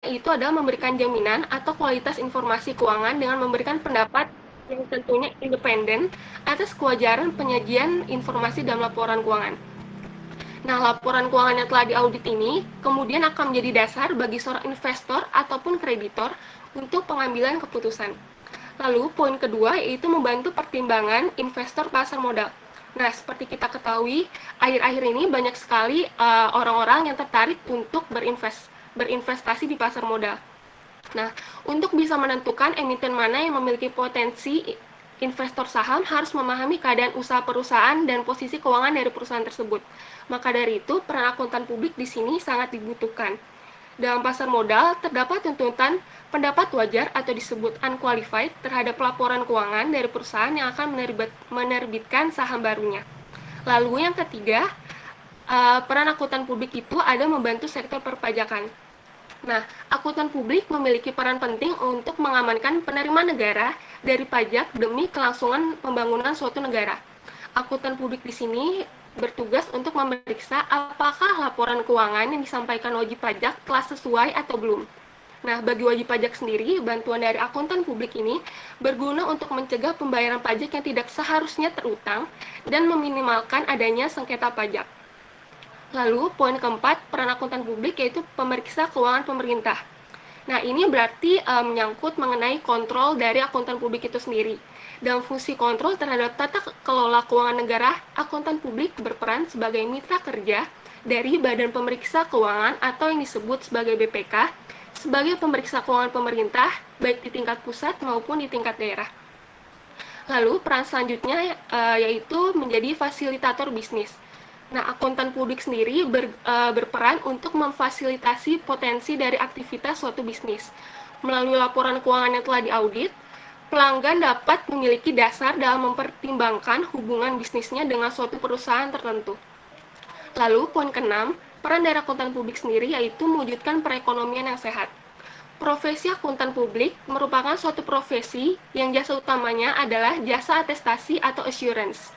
itu adalah memberikan jaminan atau kualitas informasi keuangan dengan memberikan pendapat yang tentunya independen atas kewajaran penyajian informasi dalam laporan keuangan. Nah, laporan keuangan yang telah diaudit ini kemudian akan menjadi dasar bagi seorang investor ataupun kreditor untuk pengambilan keputusan. Lalu, poin kedua yaitu membantu pertimbangan investor pasar modal. Nah, seperti kita ketahui, akhir-akhir ini banyak sekali orang-orang yang tertarik untuk berinvestasi di pasar modal. Nah, untuk bisa menentukan emiten mana yang memiliki potensi, investor saham harus memahami keadaan usaha perusahaan dan posisi keuangan dari perusahaan tersebut. Maka dari itu, peran akuntan publik di sini sangat dibutuhkan. Dalam pasar modal, terdapat tuntutan pendapat wajar atau disebut unqualified terhadap laporan keuangan dari perusahaan yang akan menerbitkan saham barunya. Lalu yang ketiga, peran akuntan publik itu ada membantu sektor perpajakan. Nah, akuntan publik memiliki peran penting untuk mengamankan penerimaan negara dari pajak demi kelangsungan pembangunan suatu negara. Akuntan publik di sini bertugas untuk memeriksa apakah laporan keuangan yang disampaikan wajib pajak telah sesuai atau belum. Nah, bagi wajib pajak sendiri, bantuan dari akuntan publik ini berguna untuk mencegah pembayaran pajak yang tidak seharusnya terutang dan meminimalkan adanya sengketa pajak. Lalu, poin keempat, peran akuntan publik yaitu pemeriksa keuangan pemerintah. Nah, ini berarti menyangkut mengenai kontrol dari akuntan publik itu sendiri. Dalam fungsi kontrol terhadap tata kelola keuangan negara, akuntan publik berperan sebagai mitra kerja dari Badan Pemeriksa Keuangan atau yang disebut sebagai BPK, sebagai pemeriksa keuangan pemerintah, baik di tingkat pusat maupun di tingkat daerah. Lalu, peran selanjutnya yaitu menjadi fasilitator bisnis. Nah, akuntan publik sendiri berperan untuk memfasilitasi potensi dari aktivitas suatu bisnis. Melalui laporan keuangan yang telah diaudit, pelanggan dapat memiliki dasar dalam mempertimbangkan hubungan bisnisnya dengan suatu perusahaan tertentu. Lalu, poin keenam, peran dari akuntan publik sendiri yaitu mewujudkan perekonomian yang sehat. Profesi akuntan publik merupakan suatu profesi yang jasa utamanya adalah jasa atestasi atau assurance.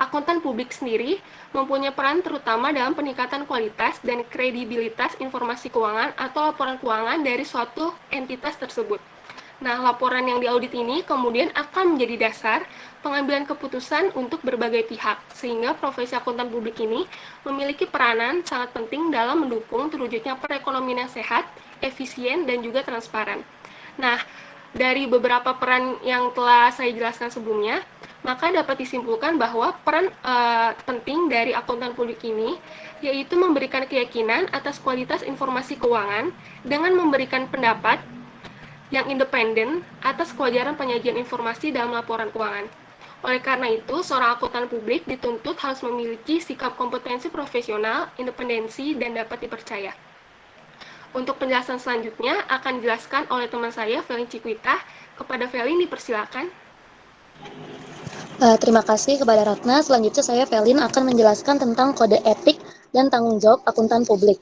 Akuntan publik sendiri mempunyai peran terutama dalam peningkatan kualitas dan kredibilitas informasi keuangan atau laporan keuangan dari suatu entitas tersebut. Nah, laporan yang diaudit ini kemudian akan menjadi dasar pengambilan keputusan untuk berbagai pihak, sehingga profesi akuntan publik ini memiliki peranan sangat penting dalam mendukung terwujudnya perekonomian yang sehat, efisien, dan juga transparan. Nah, dari beberapa peran yang telah saya jelaskan sebelumnya, maka dapat disimpulkan bahwa peran penting dari akuntan publik ini yaitu memberikan keyakinan atas kualitas informasi keuangan dengan memberikan pendapat yang independen atas kewajaran penyajian informasi dalam laporan keuangan. Oleh karena itu, seorang akuntan publik dituntut harus memiliki sikap kompetensi profesional, independensi, dan dapat dipercaya. Untuk penjelasan selanjutnya akan dijelaskan oleh teman saya, Felin Cikwita. Kepada Felin, dipersilakan. Terima kasih kepada Ratna. Selanjutnya saya, Felin, akan menjelaskan tentang kode etik dan tanggung jawab akuntan publik.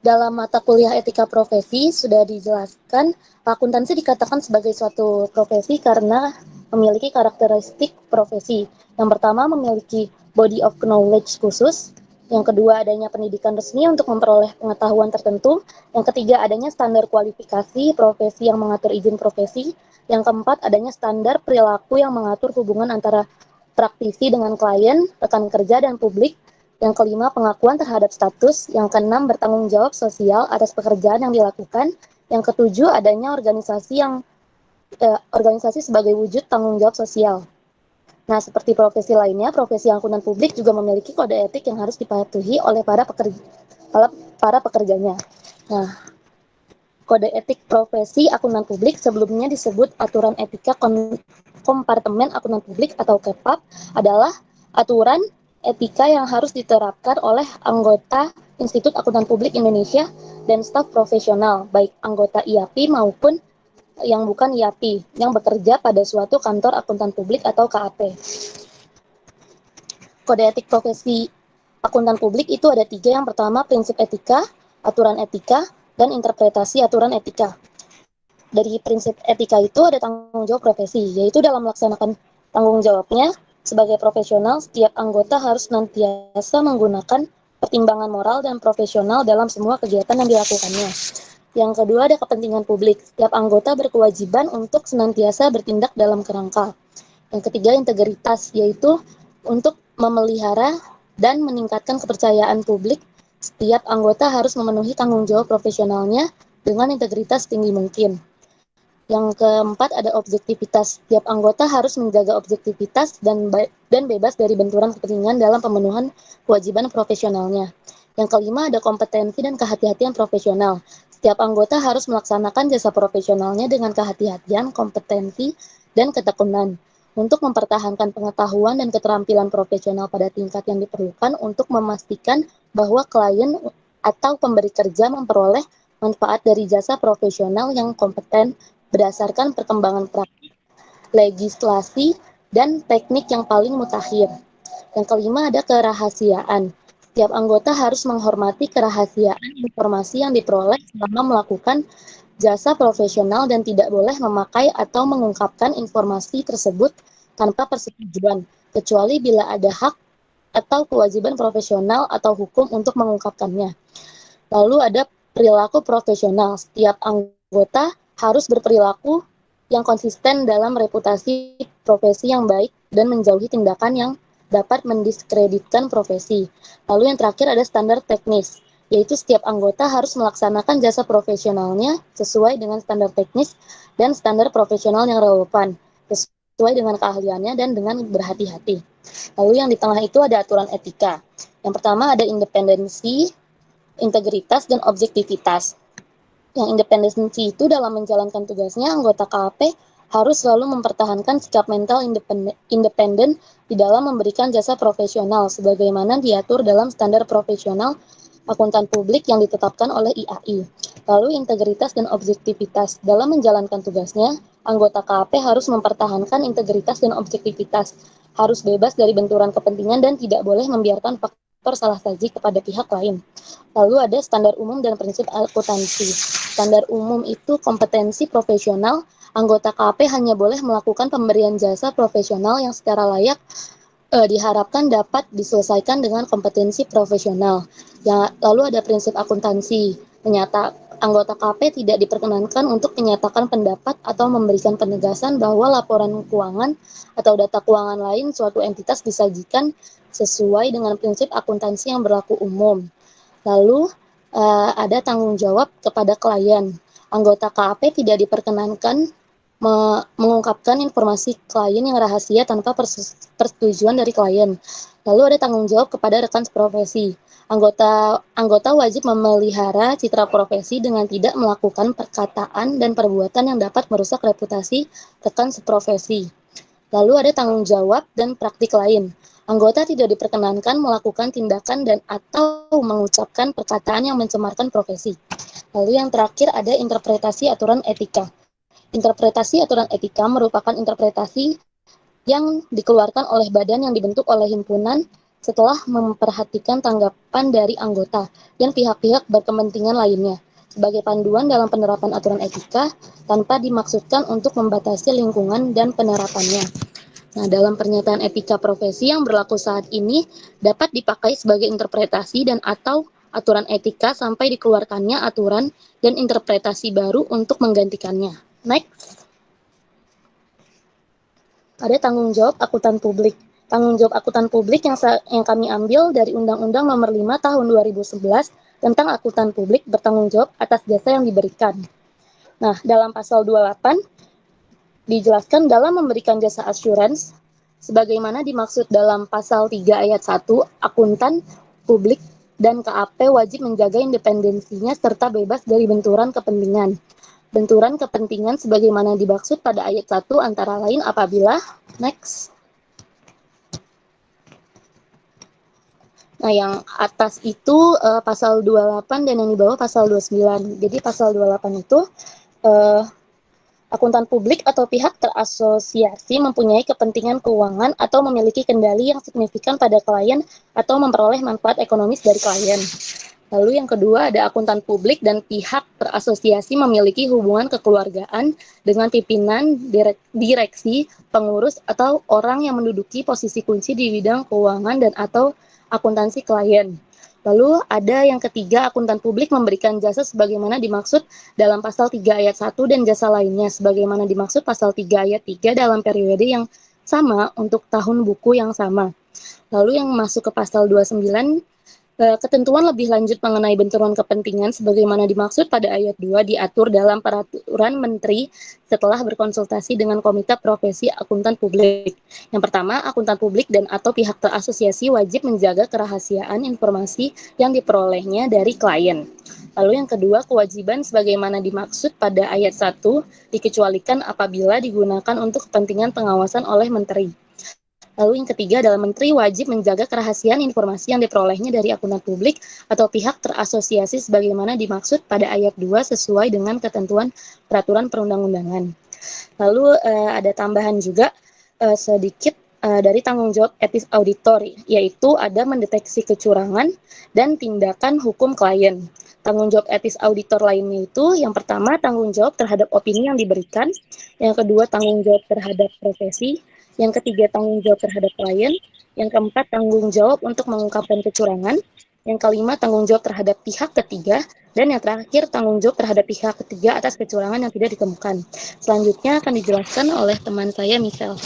Dalam mata kuliah etika profesi sudah dijelaskan, akuntansi dikatakan sebagai suatu profesi karena memiliki karakteristik profesi. Yang pertama, memiliki body of knowledge khusus. Yang kedua, adanya pendidikan resmi untuk memperoleh pengetahuan tertentu. Yang ketiga, adanya standar kualifikasi profesi yang mengatur izin profesi. Yang keempat, adanya standar perilaku yang mengatur hubungan antara praktisi dengan klien, rekan kerja, dan publik. Yang kelima, pengakuan terhadap status. Yang keenam, bertanggung jawab sosial atas pekerjaan yang dilakukan. Yang ketujuh, adanya organisasi sebagai wujud tanggung jawab sosial. Nah, seperti profesi lainnya, profesi akuntan publik juga memiliki kode etik yang harus dipatuhi oleh para pekerjanya. Nah, kode etik profesi akuntan publik sebelumnya disebut Aturan Etika Kompartemen Akuntan Publik atau KEPAP adalah aturan etika yang harus diterapkan oleh anggota Institut Akuntan Publik Indonesia dan staf profesional, baik anggota IAPI maupun yang bukan IAPI, yang bekerja pada suatu kantor akuntan publik atau KAP. Kode etik profesi akuntan publik itu ada 3. Yang pertama, prinsip etika, aturan etika, dan interpretasi aturan etika. Dari prinsip etika itu ada tanggung jawab profesi, yaitu dalam melaksanakan tanggung jawabnya sebagai profesional, setiap anggota harus senantiasa menggunakan pertimbangan moral dan profesional dalam semua kegiatan yang dilakukannya. Yang kedua ada kepentingan publik. Setiap anggota berkewajiban untuk senantiasa bertindak dalam kerangka. Yang ketiga integritas, yaitu untuk memelihara dan meningkatkan kepercayaan publik. Setiap anggota harus memenuhi tanggung jawab profesionalnya dengan integritas tinggi mungkin. Yang keempat ada objektivitas. Setiap anggota harus menjaga objektivitas dan bebas dari benturan kepentingan dalam pemenuhan kewajiban profesionalnya. Yang kelima ada kompetensi dan kehati-hatian profesional. Setiap anggota harus melaksanakan jasa profesionalnya dengan kehati-hatian, kompetensi, dan ketekunan untuk mempertahankan pengetahuan dan keterampilan profesional pada tingkat yang diperlukan untuk memastikan bahwa klien atau pemberi kerja memperoleh manfaat dari jasa profesional yang kompeten berdasarkan perkembangan praktik, legislasi, dan teknik yang paling mutakhir. Yang kelima ada kerahasiaan. Setiap anggota harus menghormati kerahasiaan informasi yang diperoleh selama melakukan jasa profesional dan tidak boleh memakai atau mengungkapkan informasi tersebut tanpa persetujuan, kecuali bila ada hak atau kewajiban profesional atau hukum untuk mengungkapkannya. Lalu ada perilaku profesional. Setiap anggota harus berperilaku yang konsisten dalam reputasi profesi yang baik dan menjauhi tindakan yang dapat mendiskreditkan profesi. Lalu yang terakhir ada standar teknis, yaitu setiap anggota harus melaksanakan jasa profesionalnya sesuai dengan standar teknis dan standar profesional yang relevan, sesuai dengan keahliannya dan dengan berhati-hati. Lalu yang di tengah itu ada aturan etika. Yang pertama ada independensi, integritas, dan objektivitas. Yang independensi itu dalam menjalankan tugasnya, anggota KAP harus selalu mempertahankan sikap mental independen di dalam memberikan jasa profesional sebagaimana diatur dalam standar profesional akuntan publik yang ditetapkan oleh IAI. Lalu integritas dan objektivitas. Dalam menjalankan tugasnya, anggota KAP harus mempertahankan integritas dan objektivitas, harus bebas dari benturan kepentingan dan tidak boleh membiarkan faktor salah saji kepada pihak lain. Lalu ada standar umum dan prinsip akuntansi. Standar umum itu kompetensi profesional. Anggota KAP hanya boleh melakukan pemberian jasa profesional yang secara layak diharapkan dapat diselesaikan dengan kompetensi profesional. Ya, lalu ada prinsip akuntansi. Anggota KAP tidak diperkenankan untuk menyatakan pendapat atau memberikan penegasan bahwa laporan keuangan atau data keuangan lain suatu entitas disajikan sesuai dengan prinsip akuntansi yang berlaku umum. Lalu ada tanggung jawab kepada klien. Anggota KAP tidak diperkenankan mengungkapkan informasi klien yang rahasia tanpa persetujuan dari klien. Lalu ada tanggung jawab kepada rekan seprofesi. Anggota wajib memelihara citra profesi dengan tidak melakukan perkataan dan perbuatan yang dapat merusak reputasi rekan seprofesi. Lalu ada tanggung jawab dan praktik lain. Anggota tidak diperkenankan melakukan tindakan dan atau mengucapkan perkataan yang mencemarkan profesi. Lalu yang terakhir ada interpretasi aturan etika. Interpretasi aturan etika merupakan interpretasi yang dikeluarkan oleh badan yang dibentuk oleh himpunan setelah memperhatikan tanggapan dari anggota dan pihak-pihak berkepentingan lainnya sebagai panduan dalam penerapan aturan etika tanpa dimaksudkan untuk membatasi lingkungan dan penerapannya. Nah, dalam pernyataan etika profesi yang berlaku saat ini dapat dipakai sebagai interpretasi dan atau aturan etika sampai dikeluarkannya aturan dan interpretasi baru untuk menggantikannya. Next. Ada tanggung jawab akuntan publik. Tanggung jawab akuntan publik yang kami ambil dari Undang-Undang Nomor 5 Tahun 2011 tentang akuntan publik bertanggung jawab atas jasa yang diberikan. Nah, dalam pasal 28 dijelaskan dalam memberikan jasa assurance sebagaimana dimaksud dalam pasal 3 ayat 1, akuntan publik dan KAP wajib menjaga independensinya serta bebas dari benturan kepentingan. Benturan kepentingan sebagaimana dimaksud pada ayat 1 antara lain apabila next. Nah, yang atas itu pasal 28 dan yang di bawah pasal 29. Jadi pasal 28 itu akuntan publik atau pihak terasosiasi mempunyai kepentingan keuangan atau memiliki kendali yang signifikan pada klien atau memperoleh manfaat ekonomis dari klien. Lalu yang kedua ada akuntan publik dan pihak terasosiasi memiliki hubungan kekeluargaan dengan pimpinan, direksi, pengurus, atau orang yang menduduki posisi kunci di bidang keuangan dan atau akuntansi klien. Lalu ada yang ketiga, akuntan publik memberikan jasa sebagaimana dimaksud dalam pasal 3 ayat 1 dan jasa lainnya sebagaimana dimaksud pasal 3 ayat 3 dalam periode yang sama untuk tahun buku yang sama. Lalu yang masuk ke pasal 29, ketentuan lebih lanjut mengenai benturan kepentingan sebagaimana dimaksud pada ayat 2 diatur dalam peraturan menteri setelah berkonsultasi dengan Komite Profesi Akuntan Publik. Yang pertama, akuntan publik dan atau pihak terasosiasi wajib menjaga kerahasiaan informasi yang diperolehnya dari klien. Lalu yang kedua, kewajiban sebagaimana dimaksud pada ayat 1 dikecualikan apabila digunakan untuk kepentingan pengawasan oleh menteri. Lalu yang ketiga adalah menteri wajib menjaga kerahasiaan informasi yang diperolehnya dari akuntan publik atau pihak terasosiasi sebagaimana dimaksud pada ayat 2 sesuai dengan ketentuan peraturan perundang-undangan. Lalu ada tambahan juga sedikit dari tanggung jawab etis auditor, yaitu ada mendeteksi kecurangan dan tindakan hukum klien. Tanggung jawab etis auditor lainnya itu yang pertama tanggung jawab terhadap opini yang diberikan, yang kedua tanggung jawab terhadap profesi, yang ketiga tanggung jawab terhadap klien, yang keempat tanggung jawab untuk mengungkapkan kecurangan, yang kelima tanggung jawab terhadap pihak ketiga, dan yang terakhir tanggung jawab terhadap pihak ketiga atas kecurangan yang tidak ditemukan. Selanjutnya akan dijelaskan oleh teman saya, Michelle.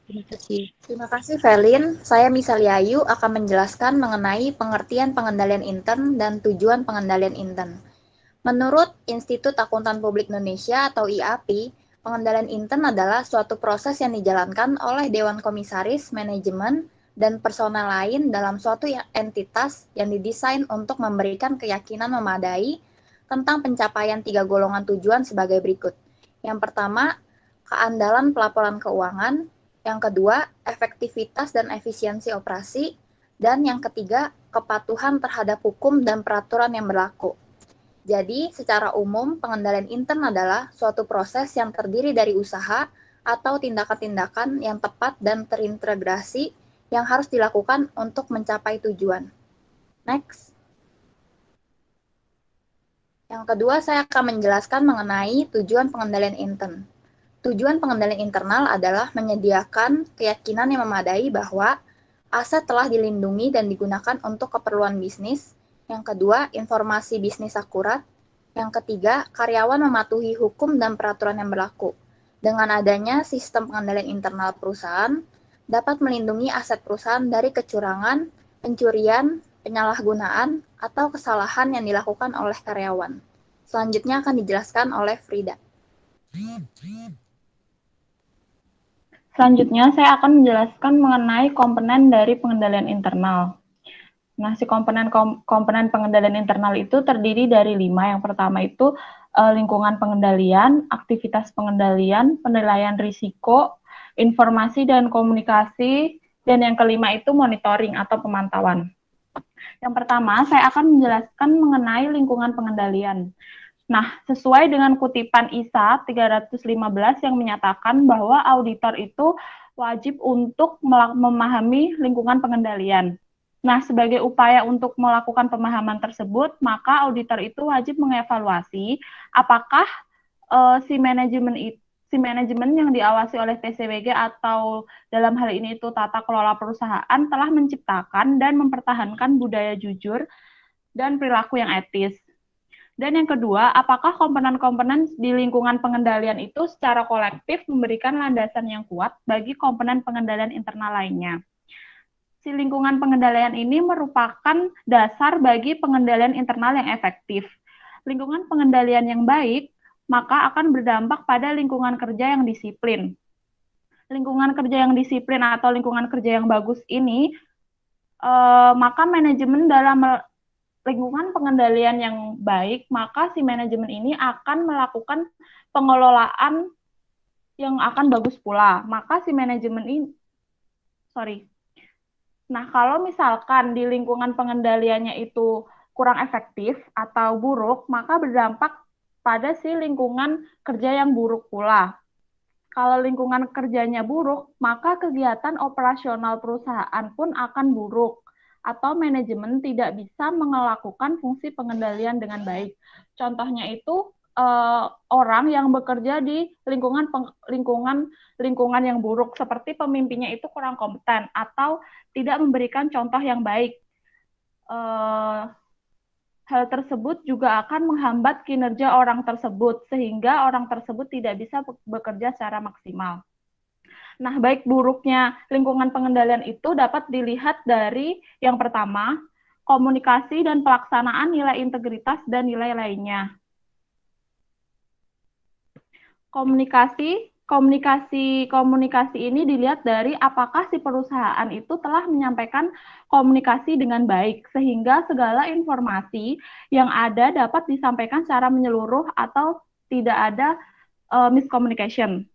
Terima kasih. Terima kasih, Velin. Saya Misalia Ayu akan menjelaskan mengenai pengertian pengendalian intern dan tujuan pengendalian intern. Menurut Institut Akuntan Publik Indonesia atau IAPI, pengendalian intern adalah suatu proses yang dijalankan oleh Dewan Komisaris, Manajemen, dan personel lain dalam suatu entitas yang didesain untuk memberikan keyakinan memadai tentang pencapaian 3 golongan tujuan sebagai berikut. Yang pertama, keandalan pelaporan keuangan. Yang kedua, efektivitas dan efisiensi operasi. Dan yang ketiga, kepatuhan terhadap hukum dan peraturan yang berlaku. Jadi, secara umum, pengendalian intern adalah suatu proses yang terdiri dari usaha atau tindakan-tindakan yang tepat dan terintegrasi yang harus dilakukan untuk mencapai tujuan. Next. Yang kedua, saya akan menjelaskan mengenai tujuan pengendalian intern. Tujuan pengendalian internal adalah menyediakan keyakinan yang memadai bahwa aset telah dilindungi dan digunakan untuk keperluan bisnis. Yang kedua, informasi bisnis akurat. Yang ketiga, karyawan mematuhi hukum dan peraturan yang berlaku. Dengan adanya sistem pengendalian internal perusahaan, dapat melindungi aset perusahaan dari kecurangan, pencurian, penyalahgunaan, atau kesalahan yang dilakukan oleh karyawan. Selanjutnya akan dijelaskan oleh Frida. Selanjutnya, saya akan menjelaskan mengenai komponen dari pengendalian internal. Nah, si komponen pengendalian internal itu terdiri dari 5. Yang pertama itu lingkungan pengendalian, aktivitas pengendalian, penilaian risiko, informasi dan komunikasi, dan yang kelima itu monitoring atau pemantauan. Yang pertama, saya akan menjelaskan mengenai lingkungan pengendalian. Nah, sesuai dengan kutipan ISA 315 yang menyatakan bahwa auditor itu wajib untuk memahami lingkungan pengendalian. Nah, sebagai upaya untuk melakukan pemahaman tersebut, maka auditor itu wajib mengevaluasi apakah si manajemen yang diawasi oleh TCWG atau dalam hal ini itu tata kelola perusahaan telah menciptakan dan mempertahankan budaya jujur dan perilaku yang etis. Dan yang kedua, apakah komponen-komponen di lingkungan pengendalian itu secara kolektif memberikan landasan yang kuat bagi komponen pengendalian internal lainnya. Si lingkungan pengendalian ini merupakan dasar bagi pengendalian internal yang efektif. Lingkungan pengendalian yang baik, maka akan berdampak pada lingkungan kerja yang disiplin. Lingkungan kerja yang disiplin atau lingkungan kerja yang bagus ini, maka manajemen dalam lingkungan pengendalian yang baik, maka si manajemen ini akan melakukan pengelolaan yang akan bagus pula. Maka si manajemen ini, Nah, kalau misalkan di lingkungan pengendaliannya itu kurang efektif atau buruk, maka berdampak pada si lingkungan kerja yang buruk pula. Kalau lingkungan kerjanya buruk, maka kegiatan operasional perusahaan pun akan buruk atau manajemen tidak bisa melakukan fungsi pengendalian dengan baik. Contohnya itu orang yang bekerja di lingkungan yang buruk, seperti pemimpinnya itu kurang kompeten atau tidak memberikan contoh yang baik. hal tersebut juga akan menghambat kinerja orang tersebut, sehingga orang tersebut tidak bisa bekerja secara maksimal. Nah, baik buruknya lingkungan pengendalian itu dapat dilihat dari yang pertama, komunikasi dan pelaksanaan nilai integritas dan nilai lainnya. Komunikasi ini dilihat dari apakah si perusahaan itu telah menyampaikan komunikasi dengan baik, sehingga segala informasi yang ada dapat disampaikan secara menyeluruh atau tidak ada miscommunication.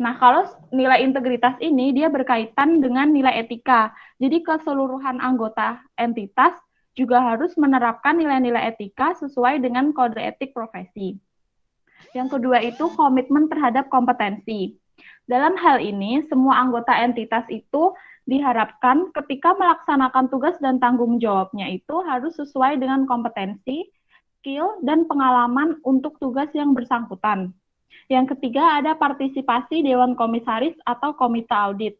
Nah, kalau nilai integritas ini dia berkaitan dengan nilai etika. Jadi keseluruhan anggota entitas juga harus menerapkan nilai-nilai etika sesuai dengan kode etik profesi. Yang kedua itu komitmen terhadap kompetensi. Dalam hal ini, semua anggota entitas itu diharapkan ketika melaksanakan tugas dan tanggung jawabnya itu harus sesuai dengan kompetensi, skill, dan pengalaman untuk tugas yang bersangkutan. Yang ketiga ada partisipasi Dewan Komisaris atau Komite Audit.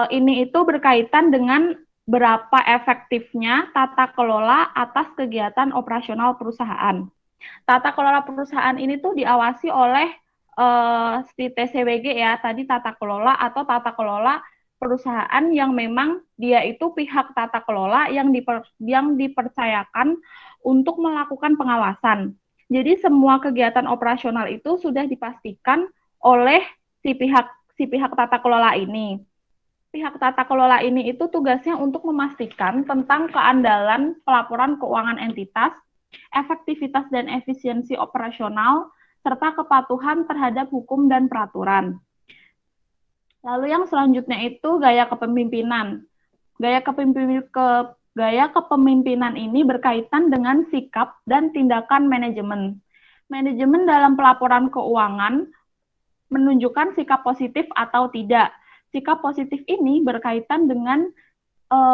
Ini itu berkaitan dengan berapa efektifnya tata kelola atas kegiatan operasional perusahaan. Tata kelola perusahaan ini tuh diawasi oleh si TCWG ya, tadi tata kelola atau tata kelola perusahaan yang memang dia itu pihak tata kelola yang dipercayakan untuk melakukan pengawasan. Jadi semua kegiatan operasional itu sudah dipastikan oleh si pihak tata kelola ini. Pihak tata kelola ini itu tugasnya untuk memastikan tentang keandalan pelaporan keuangan entitas, efektivitas dan efisiensi operasional, serta kepatuhan terhadap hukum dan peraturan. Lalu yang selanjutnya itu gaya kepemimpinan. Gaya kepemimpinan ini berkaitan dengan sikap dan tindakan manajemen. Manajemen dalam pelaporan keuangan menunjukkan sikap positif atau tidak. Sikap positif ini berkaitan dengan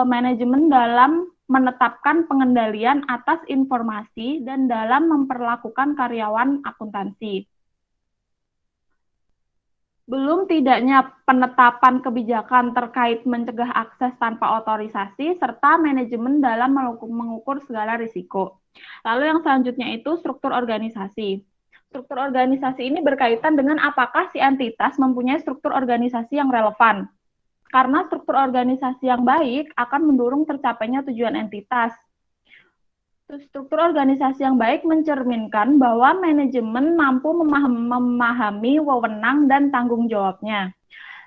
manajemen dalam menetapkan pengendalian atas informasi dan dalam memperlakukan karyawan akuntansi. Belum tidaknya penetapan kebijakan terkait mencegah akses tanpa otorisasi, serta manajemen dalam mengukur segala risiko. Lalu yang selanjutnya itu struktur organisasi. Struktur organisasi ini berkaitan dengan apakah si entitas mempunyai struktur organisasi yang relevan. Karena struktur organisasi yang baik akan mendorong tercapainya tujuan entitas. Struktur organisasi yang baik mencerminkan bahwa manajemen mampu memahami wewenang dan tanggung jawabnya.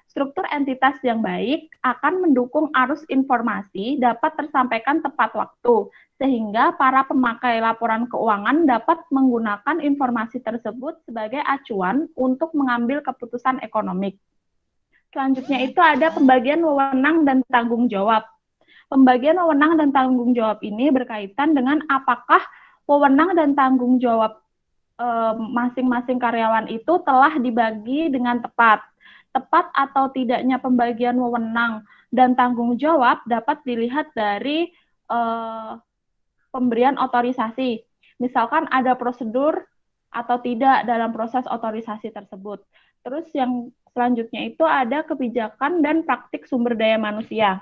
Struktur entitas yang baik akan mendukung arus informasi dapat tersampaikan tepat waktu, sehingga para pemakai laporan keuangan dapat menggunakan informasi tersebut sebagai acuan untuk mengambil keputusan ekonomi. Selanjutnya itu ada pembagian wewenang dan tanggung jawab. Pembagian wewenang dan tanggung jawab ini berkaitan dengan apakah wewenang dan tanggung jawab masing-masing karyawan itu telah dibagi dengan tepat. Tepat atau tidaknya pembagian wewenang dan tanggung jawab dapat dilihat dari pemberian otorisasi. Misalkan ada prosedur atau tidak dalam proses otorisasi tersebut. Terus yang selanjutnya itu ada kebijakan dan praktik sumber daya manusia.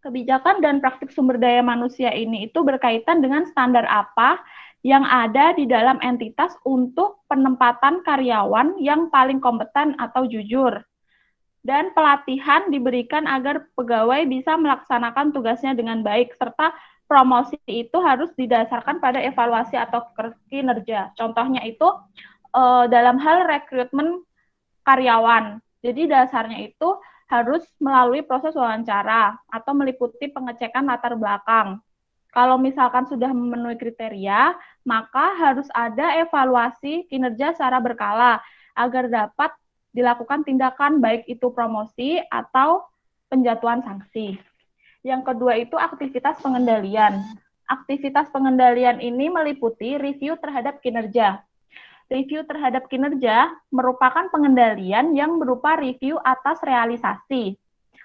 Kebijakan dan praktik sumber daya manusia ini itu berkaitan dengan standar apa yang ada di dalam entitas untuk penempatan karyawan yang paling kompeten atau jujur. Dan pelatihan diberikan agar pegawai bisa melaksanakan tugasnya dengan baik, serta promosi itu harus didasarkan pada evaluasi atau kinerja. Contohnya itu dalam hal rekrutmen karyawan. Jadi dasarnya itu harus melalui proses wawancara atau meliputi pengecekan latar belakang. Kalau misalkan sudah memenuhi kriteria, maka harus ada evaluasi kinerja secara berkala agar dapat dilakukan tindakan baik itu promosi atau penjatuhan sanksi. Yang kedua itu aktivitas pengendalian. Aktivitas pengendalian ini meliputi review terhadap kinerja. Review terhadap kinerja merupakan pengendalian yang berupa review atas realisasi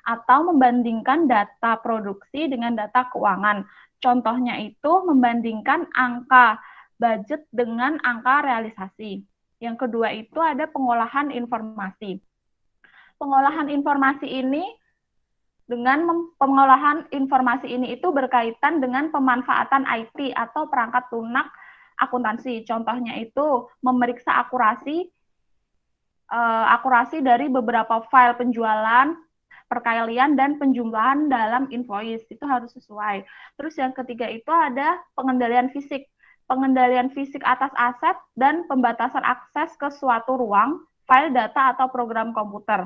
atau membandingkan data produksi dengan data keuangan. Contohnya itu membandingkan angka budget dengan angka realisasi. Yang kedua itu ada pengolahan informasi. Pengolahan informasi ini pengolahan informasi ini itu berkaitan dengan pemanfaatan IT atau perangkat lunak akuntansi. Contohnya itu memeriksa akurasi dari beberapa file penjualan, perkalian, dan penjumlahan dalam invoice. Itu harus sesuai. Terus yang ketiga itu ada pengendalian fisik. Pengendalian fisik atas aset dan pembatasan akses ke suatu ruang, file data, atau program komputer.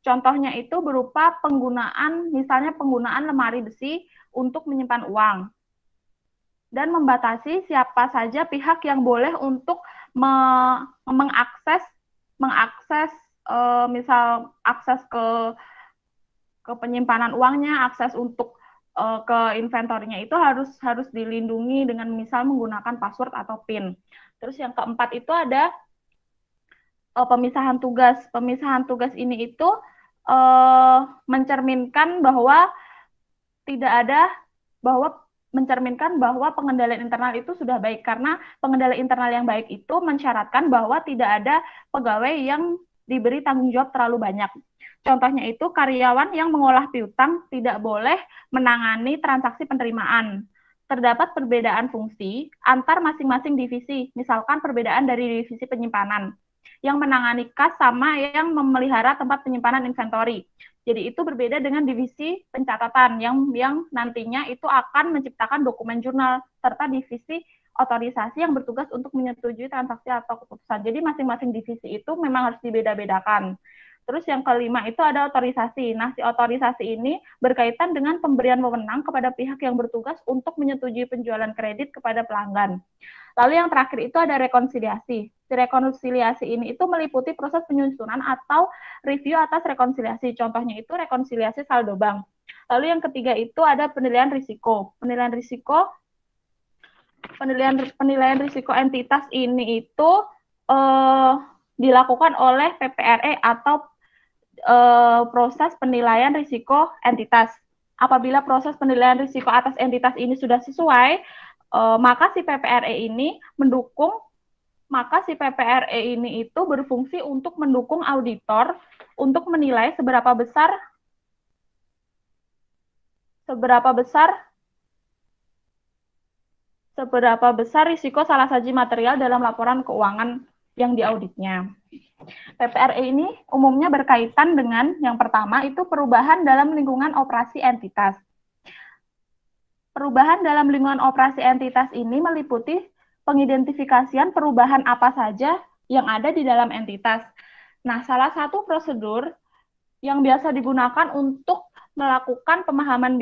Contohnya itu berupa misalnya penggunaan lemari besi untuk menyimpan uang. Dan membatasi siapa saja pihak yang boleh untuk mengakses misal akses ke penyimpanan uangnya, akses untuk ke inventorinya itu harus dilindungi dengan misal menggunakan password atau PIN. Terus yang keempat itu ada pemisahan tugas. Pemisahan tugas ini itu mencerminkan bahwa pengendalian internal itu sudah baik, karena pengendalian internal yang baik itu mensyaratkan bahwa tidak ada pegawai yang diberi tanggung jawab terlalu banyak. Contohnya itu karyawan yang mengolah piutang tidak boleh menangani transaksi penerimaan. Terdapat perbedaan fungsi antar masing-masing divisi, misalkan perbedaan dari divisi penyimpanan yang menangani kas sama yang memelihara tempat penyimpanan inventory. Jadi itu berbeda dengan divisi pencatatan yang nantinya itu akan menciptakan dokumen jurnal, serta divisi otorisasi yang bertugas untuk menyetujui transaksi atau keputusan. Jadi masing-masing divisi itu memang harus dibeda-bedakan. Terus yang kelima itu ada otorisasi. Nah, si otorisasi ini berkaitan dengan pemberian wewenang kepada pihak yang bertugas untuk menyetujui penjualan kredit kepada pelanggan. Lalu yang terakhir itu ada rekonsiliasi. Si rekonsiliasi ini itu meliputi proses penyusunan atau review atas rekonsiliasi. Contohnya itu rekonsiliasi saldo bank. Lalu yang ketiga itu ada penilaian risiko. Penilaian risiko entitas ini itu dilakukan oleh PPRE atau proses penilaian risiko entitas. Apabila proses penilaian risiko atas entitas ini sudah sesuai, maka si PPRE ini itu berfungsi untuk mendukung auditor untuk menilai seberapa besar risiko salah saji material dalam laporan keuangan yang diauditnya. PPRE ini umumnya berkaitan dengan yang pertama itu perubahan dalam lingkungan operasi entitas. Perubahan dalam lingkungan operasi entitas ini meliputi pengidentifikasian perubahan apa saja yang ada di dalam entitas. Nah, salah satu prosedur yang biasa digunakan untuk melakukan pemahaman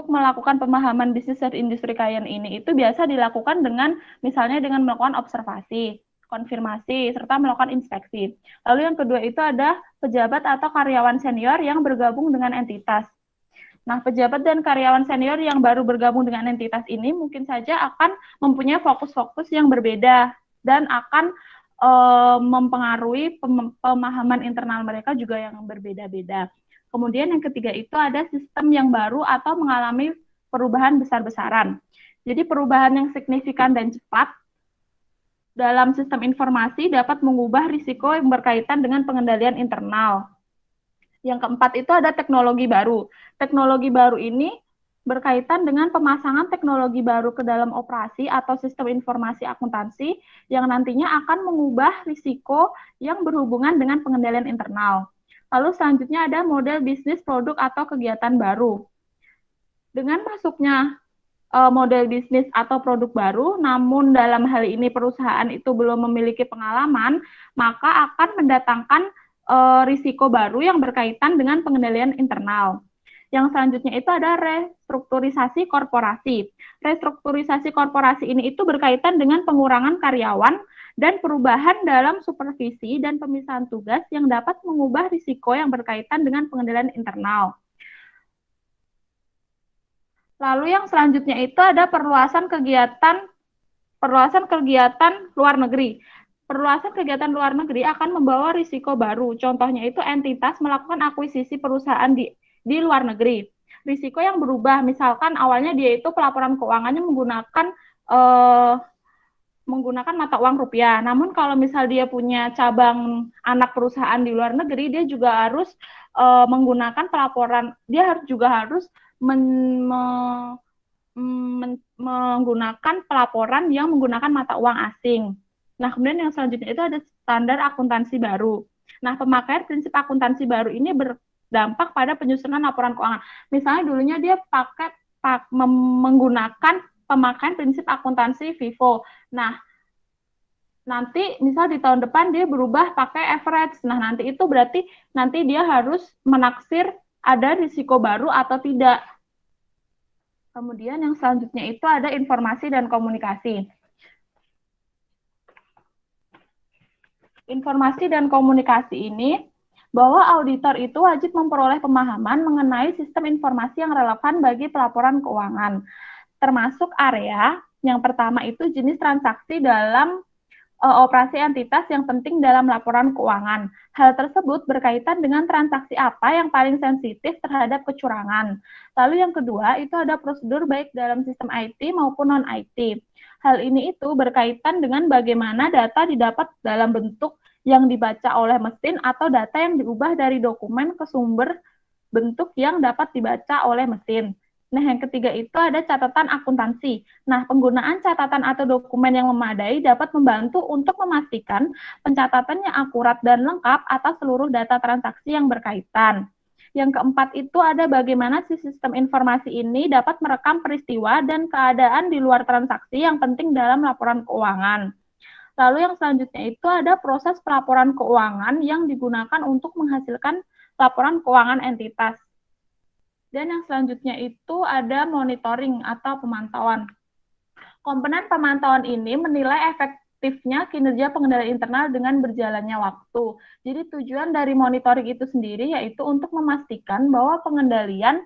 melakukan pemahaman bisnis dan industri klien ini itu biasa dilakukan dengan misalnya dengan melakukan observasi, konfirmasi, serta melakukan inspeksi. Lalu yang kedua itu ada pejabat atau karyawan senior yang bergabung dengan entitas. Nah, pejabat dan karyawan senior yang baru bergabung dengan entitas ini mungkin saja akan mempunyai fokus-fokus yang berbeda dan akan mempengaruhi pemahaman internal mereka juga yang berbeda-beda. Kemudian yang ketiga itu ada sistem yang baru atau mengalami perubahan besar-besaran. Jadi perubahan yang signifikan dan cepat dalam sistem informasi dapat mengubah risiko yang berkaitan dengan pengendalian internal. Yang keempat itu ada teknologi baru. Teknologi baru ini berkaitan dengan pemasangan teknologi baru ke dalam operasi atau sistem informasi akuntansi yang nantinya akan mengubah risiko yang berhubungan dengan pengendalian internal. Lalu selanjutnya ada model bisnis, produk, atau kegiatan baru. Dengan masuknya model bisnis atau produk baru, namun dalam hal ini perusahaan itu belum memiliki pengalaman, maka akan mendatangkan risiko baru yang berkaitan dengan pengendalian internal. Yang selanjutnya itu ada restrukturisasi korporasi. Restrukturisasi korporasi ini itu berkaitan dengan pengurangan karyawan dan perubahan dalam supervisi dan pemisahan tugas yang dapat mengubah risiko yang berkaitan dengan pengendalian internal. Lalu yang selanjutnya itu ada perluasan kegiatan luar negeri. Perluasan kegiatan luar negeri akan membawa risiko baru. Contohnya itu entitas melakukan akuisisi perusahaan di luar negeri. Risiko yang berubah, misalkan awalnya dia itu pelaporan keuangannya menggunakan menggunakan mata uang rupiah. Namun kalau misal dia punya cabang anak perusahaan di luar negeri, dia juga harus menggunakan pelaporan, dia juga harus menggunakan pelaporan yang menggunakan mata uang asing. Nah, kemudian yang selanjutnya itu ada standar akuntansi baru. Nah, pemakaian prinsip akuntansi baru ini berdampak pada penyusunan laporan keuangan. Misalnya dulunya dia menggunakan pemakaian prinsip akuntansi FIFO. Nah, nanti misal di tahun depan dia berubah pakai average. Nah, nanti itu berarti nanti dia harus menaksir ada risiko baru atau tidak. Kemudian yang selanjutnya itu ada informasi dan komunikasi. Informasi dan komunikasi ini bahwa auditor itu wajib memperoleh pemahaman mengenai sistem informasi yang relevan bagi pelaporan keuangan. Termasuk area yang pertama itu jenis transaksi dalam operasi entitas yang penting dalam laporan keuangan. Hal tersebut berkaitan dengan transaksi apa yang paling sensitif terhadap kecurangan. Lalu yang kedua, itu ada prosedur baik dalam sistem IT maupun non-IT. Hal ini itu berkaitan dengan bagaimana data didapat dalam bentuk yang dibaca oleh mesin atau data yang diubah dari dokumen ke sumber bentuk yang dapat dibaca oleh mesin. Nah, yang ketiga itu ada catatan akuntansi. Nah, penggunaan catatan atau dokumen yang memadai dapat membantu untuk memastikan pencatatannya akurat dan lengkap atas seluruh data transaksi yang berkaitan. Yang keempat itu ada bagaimana si sistem informasi ini dapat merekam peristiwa dan keadaan di luar transaksi yang penting dalam laporan keuangan. Lalu yang selanjutnya itu ada proses pelaporan keuangan yang digunakan untuk menghasilkan laporan keuangan entitas. Dan yang selanjutnya itu ada monitoring atau pemantauan. Komponen pemantauan ini menilai efektifnya kinerja pengendalian internal dengan berjalannya waktu. Jadi tujuan dari monitoring itu sendiri yaitu untuk memastikan bahwa pengendalian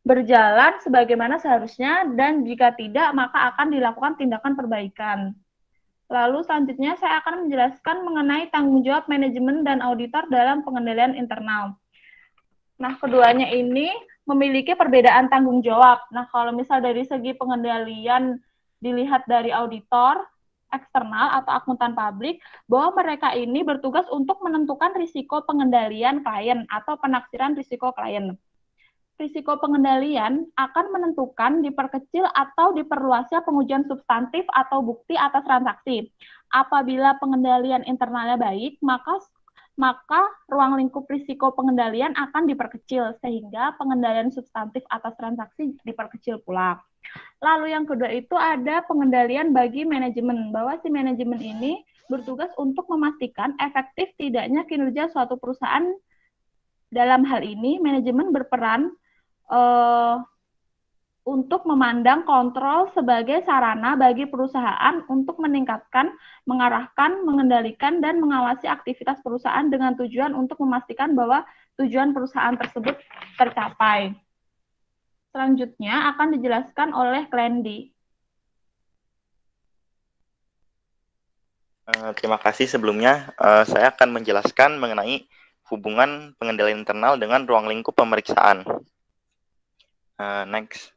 berjalan sebagaimana seharusnya dan jika tidak maka akan dilakukan tindakan perbaikan. Lalu selanjutnya saya akan menjelaskan mengenai tanggung jawab manajemen dan auditor dalam pengendalian internal. Nah, keduanya ini memiliki perbedaan tanggung jawab. Nah, kalau misal dari segi pengendalian dilihat dari auditor eksternal atau akuntan publik, bahwa mereka ini bertugas untuk menentukan risiko pengendalian klien atau penaksiran risiko klien. Risiko pengendalian akan menentukan diperkecil atau diperluasnya pengujian substantif atau bukti atas transaksi. Apabila pengendalian internalnya baik, maka ruang lingkup risiko pengendalian akan diperkecil sehingga pengendalian substantif atas transaksi diperkecil pula. Lalu yang kedua itu ada pengendalian bagi manajemen, bahwa si manajemen ini bertugas untuk memastikan efektif tidaknya kinerja suatu perusahaan. Dalam hal ini manajemen berperan untuk memandang kontrol sebagai sarana bagi perusahaan untuk meningkatkan, mengarahkan, mengendalikan, dan mengawasi aktivitas perusahaan dengan tujuan untuk memastikan bahwa tujuan perusahaan tersebut tercapai. Selanjutnya akan dijelaskan oleh Klendi. Terima kasih sebelumnya. Saya akan menjelaskan mengenai hubungan pengendalian internal dengan ruang lingkup pemeriksaan. Next.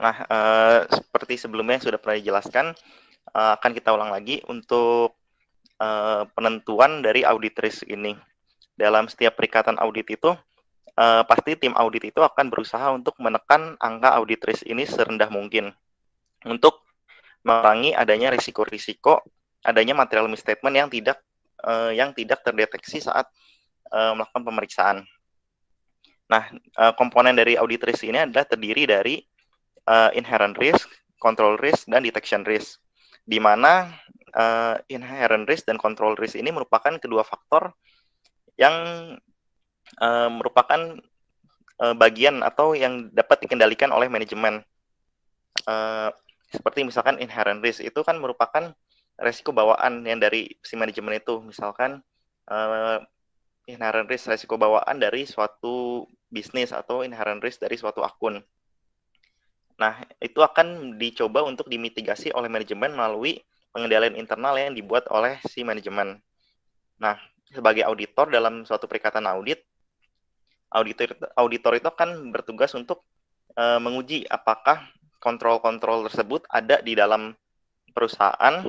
Nah, seperti sebelumnya yang sudah pernah dijelaskan, akan kita ulang lagi untuk penentuan dari audit risk ini. Dalam setiap perikatan audit itu, pasti tim audit itu akan berusaha untuk menekan angka audit risk ini serendah mungkin untuk mengurangi adanya risiko-risiko adanya material misstatement yang tidak terdeteksi saat melakukan pemeriksaan. Nah, komponen dari audit risk ini adalah terdiri dari inherent risk, control risk, dan detection risk. Di mana inherent risk dan control risk ini merupakan kedua faktor yang merupakan bagian atau yang dapat dikendalikan oleh manajemen. Seperti misalkan inherent risk itu kan merupakan resiko bawaan yang dari si manajemen itu. Misalkan inherent risk resiko bawaan dari suatu bisnis atau inherent risk dari suatu akun. Nah, itu akan dicoba untuk dimitigasi oleh manajemen melalui pengendalian internal yang dibuat oleh si manajemen. Nah, sebagai auditor dalam suatu perikatan audit, auditor itu akan bertugas untuk menguji apakah kontrol-kontrol tersebut ada di dalam perusahaan,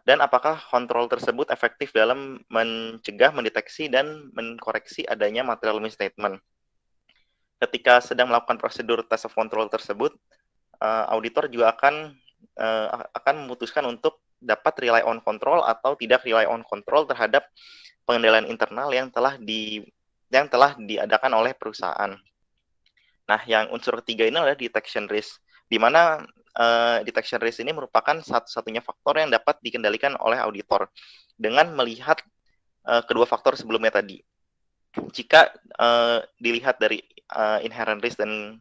dan apakah kontrol tersebut efektif dalam mencegah, mendeteksi, dan mengkoreksi adanya material misstatement. Ketika sedang melakukan prosedur test of control tersebut, auditor juga akan memutuskan untuk dapat rely on control atau tidak rely on control terhadap pengendalian internal yang telah diadakan oleh perusahaan. Nah, yang unsur ketiga ini adalah detection risk, di mana detection risk ini merupakan satu-satunya faktor yang dapat dikendalikan oleh auditor dengan melihat kedua faktor sebelumnya tadi. Jika dilihat dari inherent risk dan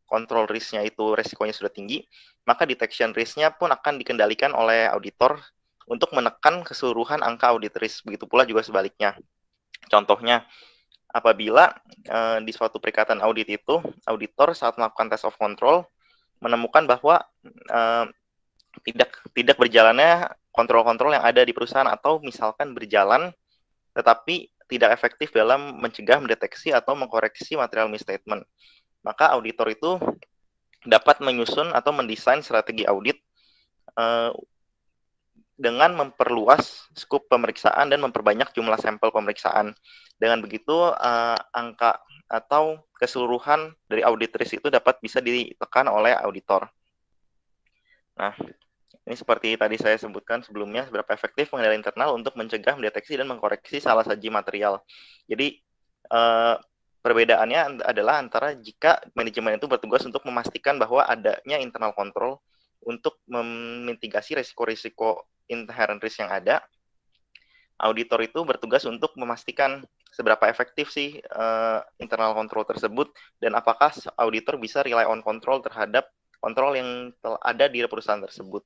control risk-nya itu resikonya sudah tinggi, maka detection risk-nya pun akan dikendalikan oleh auditor untuk menekan keseluruhan angka audit risk. Begitu pula juga sebaliknya. Contohnya, apabila di suatu perikatan audit itu, auditor saat melakukan test of control menemukan bahwa tidak berjalannya kontrol-kontrol yang ada di perusahaan, atau misalkan berjalan tetapi tidak efektif dalam mencegah, mendeteksi, atau mengkoreksi material misstatement, maka auditor itu dapat menyusun atau mendesain strategi audit dengan memperluas skup pemeriksaan dan memperbanyak jumlah sampel pemeriksaan. Dengan begitu, angka atau keseluruhan dari audit risk itu dapat bisa ditekan oleh auditor. Nah, ini seperti tadi saya sebutkan sebelumnya, seberapa efektif pengendalian internal untuk mencegah, mendeteksi, dan mengkoreksi salah saji material. Jadi, perbedaannya adalah antara jika manajemen itu bertugas untuk memastikan bahwa adanya internal control untuk memitigasi risiko-risiko inherent risk yang ada, auditor itu bertugas untuk memastikan seberapa efektif sih internal control tersebut, dan apakah auditor bisa rely on control terhadap kontrol yang ada di perusahaan tersebut.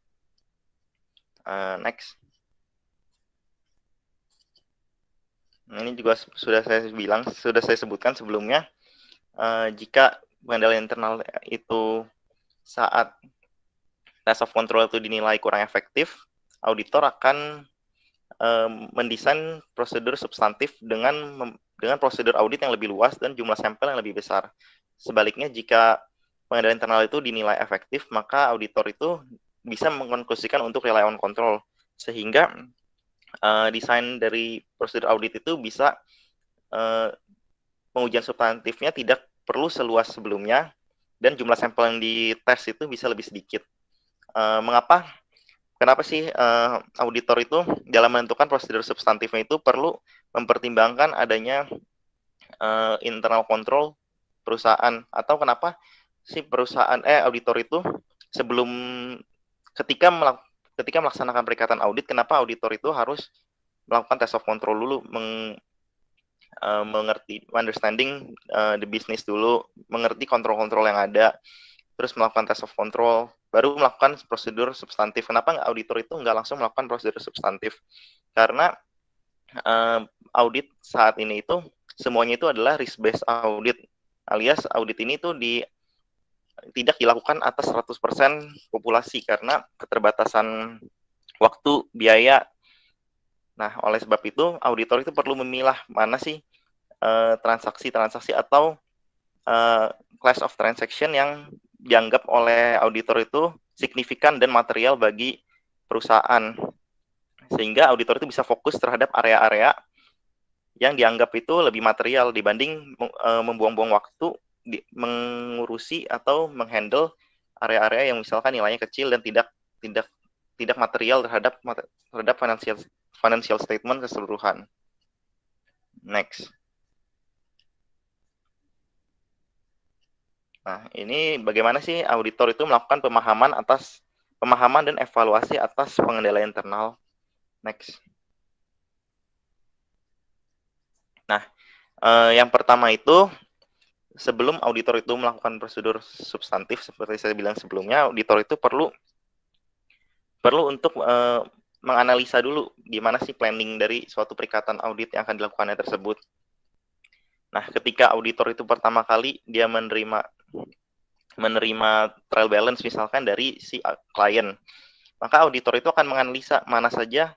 Next. Ini juga sudah saya sebutkan sebelumnya. Jika pengendalian internal itu saat test of control itu dinilai kurang efektif, auditor akan mendesain prosedur substantif dengan prosedur audit yang lebih luas dan jumlah sampel yang lebih besar. Sebaliknya, jika pengendalian internal itu dinilai efektif, maka auditor itu bisa mengkonklusikan untuk rely on control, sehingga desain dari prosedur audit itu bisa pengujian substantifnya tidak perlu seluas sebelumnya, dan jumlah sampel yang dites itu bisa lebih sedikit. Kenapa sih auditor itu dalam menentukan prosedur substantifnya itu perlu mempertimbangkan adanya internal control perusahaan, atau kenapa sih auditor itu sebelum ketika melaksanakan perikatan audit, kenapa auditor itu harus melakukan test of control dulu, mengerti understanding the business dulu, mengerti kontrol-kontrol yang ada, terus melakukan test of control, baru melakukan prosedur substantif. Kenapa auditor itu nggak langsung melakukan prosedur substantif? Karena audit saat ini itu semuanya itu adalah risk-based audit, alias audit ini tuh tidak dilakukan atas 100% populasi karena keterbatasan waktu, biaya. Nah, oleh sebab itu, auditor itu perlu memilah mana sih transaksi-transaksi atau class of transaction yang dianggap oleh auditor itu signifikan dan material bagi perusahaan. Sehingga auditor itu bisa fokus terhadap area-area yang dianggap itu lebih material dibanding membuang-buang waktu mengurusi atau menghandle area-area yang misalkan nilainya kecil dan tidak material terhadap financial statement keseluruhan. Next. Nah, ini bagaimana sih auditor itu melakukan pemahaman dan evaluasi atas pengendalian internal. Next. Nah, yang pertama itu, sebelum auditor itu melakukan prosedur substantif seperti saya bilang sebelumnya, auditor itu perlu untuk menganalisa dulu gimana sih planning dari suatu perikatan audit yang akan dilakukannya tersebut. Nah, ketika auditor itu pertama kali dia menerima trial balance misalkan dari si klien, maka auditor itu akan menganalisa mana saja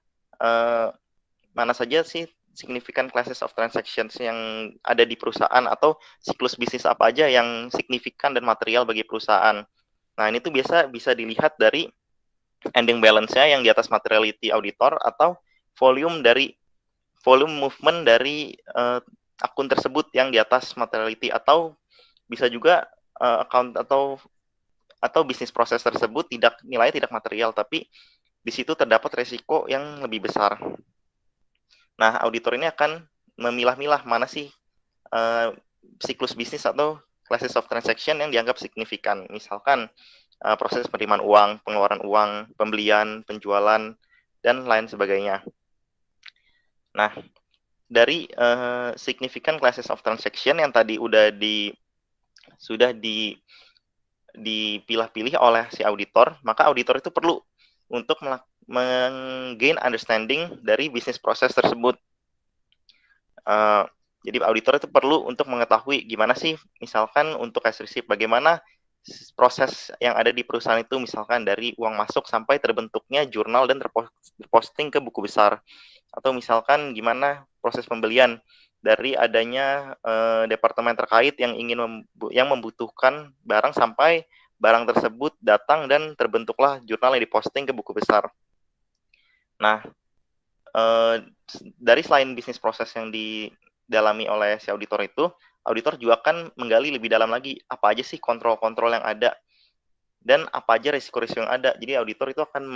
sih significant classes of transactions yang ada di perusahaan, atau siklus bisnis apa aja yang signifikan dan material bagi perusahaan. Nah, ini tuh bisa dilihat dari ending balance-nya yang di atas materiality auditor atau volume movement dari akun tersebut yang di atas materiality, atau bisa juga account atau bisnis proses tersebut nilainya tidak material, tapi di situ terdapat resiko yang lebih besar. Nah, auditor ini akan memilah-milah mana sih siklus bisnis atau classes of transaction yang dianggap signifikan. Misalkan proses penerimaan uang, pengeluaran uang, pembelian, penjualan, dan lain sebagainya. Nah, dari significant classes of transaction yang tadi sudah dipilah-pilih oleh si auditor, maka auditor itu perlu untuk menggain understanding dari bisnis proses tersebut. Jadi auditor itu perlu untuk mengetahui gimana sih, misalkan untuk cash receipt, bagaimana proses yang ada di perusahaan itu, misalkan dari uang masuk sampai terbentuknya jurnal dan terposting ke buku besar. Atau misalkan gimana proses pembelian dari adanya departemen terkait yang membutuhkan barang sampai barang tersebut datang dan terbentuklah jurnal yang diposting ke buku besar. Nah, dari selain bisnis proses yang didalami oleh si auditor itu, auditor juga akan menggali lebih dalam lagi apa aja sih kontrol-kontrol yang ada dan apa aja risiko-risiko yang ada. Jadi auditor itu akan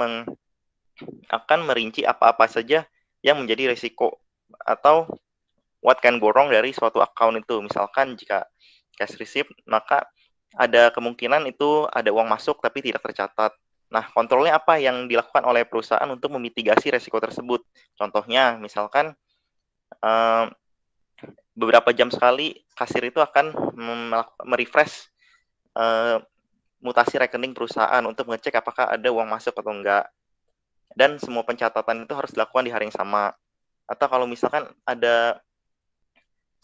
merinci apa-apa saja yang menjadi risiko atau what can go wrong dari suatu account itu. Misalkan jika cash receipt, maka ada kemungkinan itu ada uang masuk tapi tidak tercatat. Nah, kontrolnya apa yang dilakukan oleh perusahaan untuk memitigasi risiko tersebut? Contohnya, misalkan beberapa jam sekali kasir itu akan merefresh mutasi rekening perusahaan untuk mengecek apakah ada uang masuk atau enggak. Dan semua pencatatan itu harus dilakukan di hari yang sama. Atau kalau misalkan ada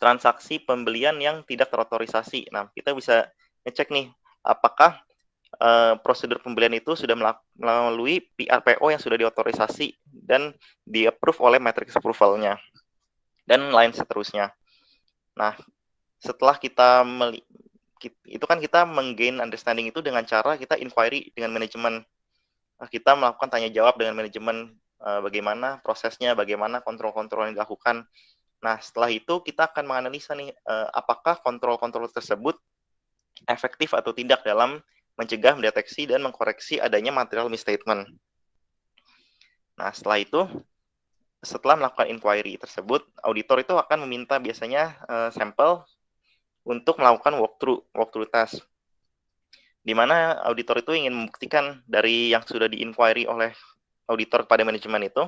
transaksi pembelian yang tidak terotorisasi, nah kita bisa ngecek nih apakah prosedur pembelian itu sudah melalui PRPO yang sudah diotorisasi dan di-approve oleh matrix approval-nya, dan lain seterusnya. Nah, setelah kita menggain understanding itu dengan cara kita inquiry dengan manajemen. Kita melakukan tanya jawab dengan manajemen, bagaimana prosesnya, bagaimana kontrol-kontrol yang dilakukan. Nah, setelah itu kita akan menganalisa nih, apakah kontrol-kontrol tersebut efektif atau tidak dalam mencegah, mendeteksi, dan mengkoreksi adanya material misstatement. Nah, setelah melakukan inquiry tersebut, auditor itu akan meminta biasanya sampel untuk melakukan walkthrough test, di mana auditor itu ingin membuktikan dari yang sudah di-inquiry oleh auditor kepada manajemen itu,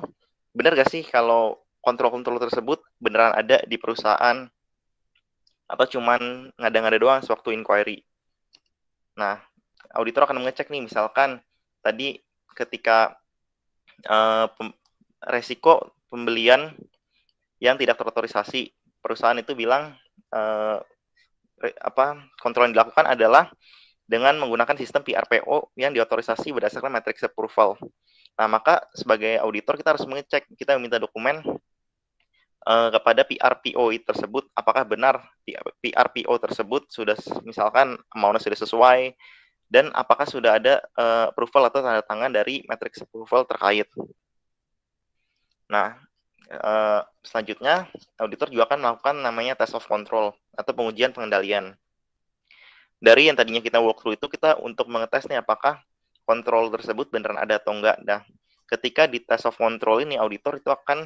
benar gak sih kalau kontrol-kontrol tersebut beneran ada di perusahaan atau cuman ngada-ngada doang sewaktu inquiry. Nah, auditor akan mengecek nih, misalkan tadi ketika resiko pembelian yang tidak terotorisasi, perusahaan itu bilang kontrol yang dilakukan adalah dengan menggunakan sistem PRPO yang diotorisasi berdasarkan matrix approval. Nah, maka sebagai auditor kita harus mengecek, kita meminta dokumen kepada PRPO tersebut, apakah benar PRPO tersebut sudah, misalkan amount-nya sudah sesuai, dan apakah sudah ada approval atau tanda tangan dari matrix approval terkait. Nah, selanjutnya auditor juga akan melakukan namanya test of control atau pengujian pengendalian. Dari yang tadinya kita walkthrough itu, kita untuk mengetes nih apakah kontrol tersebut beneran ada atau enggak. Nah, ketika di test of control ini, auditor itu akan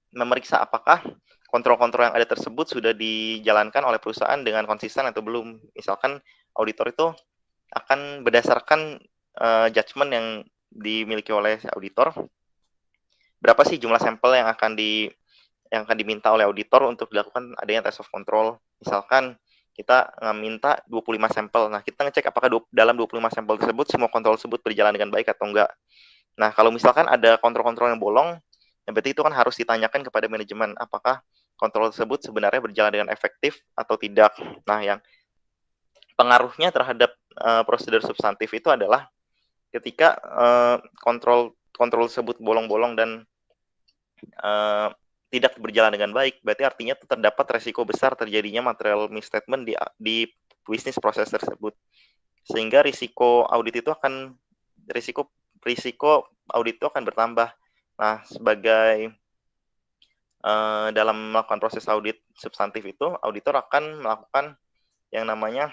memeriksa apakah kontrol-kontrol yang ada tersebut sudah dijalankan oleh perusahaan dengan konsisten atau belum. Misalkan auditor itu akan berdasarkan judgement yang dimiliki oleh auditor, berapa sih jumlah sampel yang akan diminta oleh auditor untuk dilakukan adanya test of control. Misalkan kita minta 25 sampel. Nah, kita ngecek apakah dalam 25 sampel tersebut semua kontrol tersebut berjalan dengan baik atau enggak. Nah, kalau misalkan ada kontrol-kontrol yang bolong, berarti itu kan harus ditanyakan kepada manajemen apakah kontrol tersebut sebenarnya berjalan dengan efektif atau tidak. Nah, yang pengaruhnya terhadap prosedur substantif itu adalah ketika kontrol tersebut bolong-bolong dan tidak berjalan dengan baik, berarti artinya terdapat resiko besar terjadinya material misstatement di bisnis proses tersebut. Sehingga risiko audit itu akan bertambah. Nah, sebagai dalam melakukan proses audit substantif itu, auditor akan melakukan yang namanya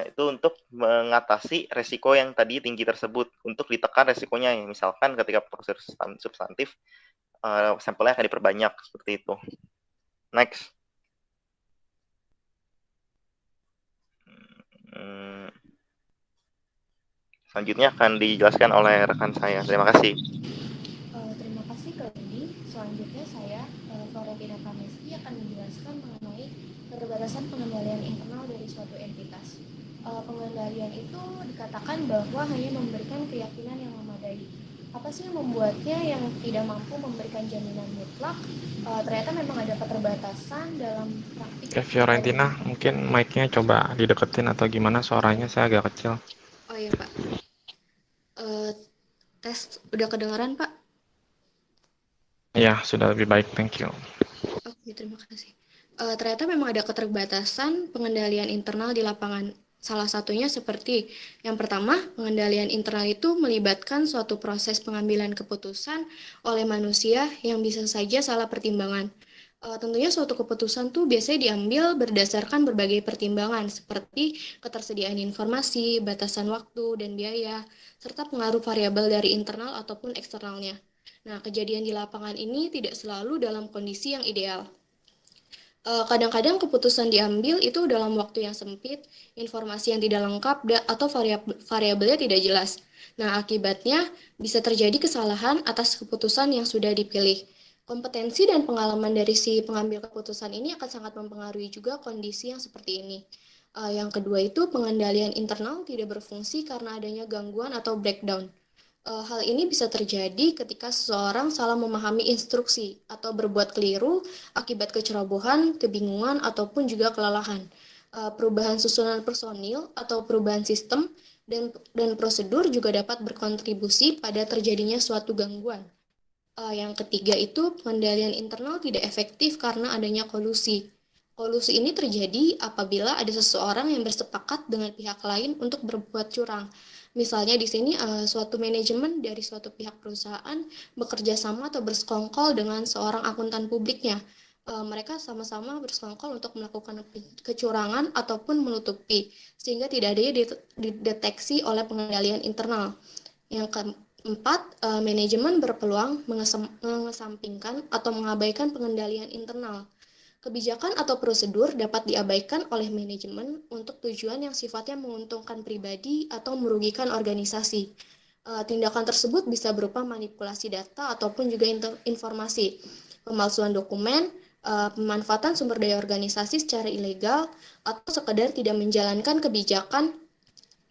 itu untuk mengatasi resiko yang tadi tinggi tersebut, untuk ditekan resikonya. Misalkan ketika proses substantif, sampelnya akan diperbanyak, seperti itu. Next. Selanjutnya akan dijelaskan oleh rekan saya. Terima kasih. Terima kasih Kak Rudy. Selanjutnya saya, Florentina Kamesti, akan menjelaskan mengenai keterbatasan pengendalian internal dari suatu entitas. Pengendalian itu dikatakan bahwa hanya memberikan keyakinan yang memadai. Apa sih yang membuatnya yang tidak mampu memberikan jaminan mutlak? Ternyata memang ada keterbatasan dalam praktik. Fiorentina, mungkin mic-nya coba dideketin atau gimana, suaranya saya agak kecil. Oh iya Pak. Tes, udah kedengaran Pak? Ya, sudah lebih baik, thank you. Oke, terima kasih. Ternyata memang ada keterbatasan pengendalian internal di lapangan. Salah satunya seperti yang pertama, pengendalian internal itu melibatkan suatu proses pengambilan keputusan oleh manusia yang bisa saja salah pertimbangan. Tentunya suatu keputusan tuh biasanya diambil berdasarkan berbagai pertimbangan seperti ketersediaan informasi, batasan waktu dan biaya, serta pengaruh variabel dari internal ataupun eksternalnya. Nah, kejadian di lapangan ini tidak selalu dalam kondisi yang ideal. Kadang-kadang keputusan diambil itu dalam waktu yang sempit, informasi yang tidak lengkap, atau variabelnya tidak jelas. Nah, akibatnya bisa terjadi kesalahan atas keputusan yang sudah dipilih. Kompetensi dan pengalaman dari si pengambil keputusan ini akan sangat mempengaruhi juga kondisi yang seperti ini. Yang kedua itu pengendalian internal tidak berfungsi karena adanya gangguan atau breakdown. Hal ini bisa terjadi ketika seseorang salah memahami instruksi atau berbuat keliru akibat kecerobohan, kebingungan, ataupun juga kelelahan. Perubahan susunan personil atau perubahan sistem dan prosedur juga dapat berkontribusi pada terjadinya suatu gangguan. Yang ketiga itu pengendalian internal tidak efektif karena adanya kolusi. Kolusi ini terjadi apabila ada seseorang yang bersepakat dengan pihak lain untuk berbuat curang. Misalnya di sini suatu manajemen dari suatu pihak perusahaan bekerja sama atau bersekongkol dengan seorang akuntan publiknya. Mereka sama-sama bersekongkol untuk melakukan kecurangan ataupun menutupi, sehingga tidak ada dideteksi oleh pengendalian internal. Yang keempat, manajemen berpeluang mengesampingkan atau mengabaikan pengendalian internal. Kebijakan atau prosedur dapat diabaikan oleh manajemen untuk tujuan yang sifatnya menguntungkan pribadi atau merugikan organisasi. Tindakan tersebut bisa berupa manipulasi data ataupun juga informasi, pemalsuan dokumen, pemanfaatan sumber daya organisasi secara ilegal, atau sekedar tidak menjalankan kebijakan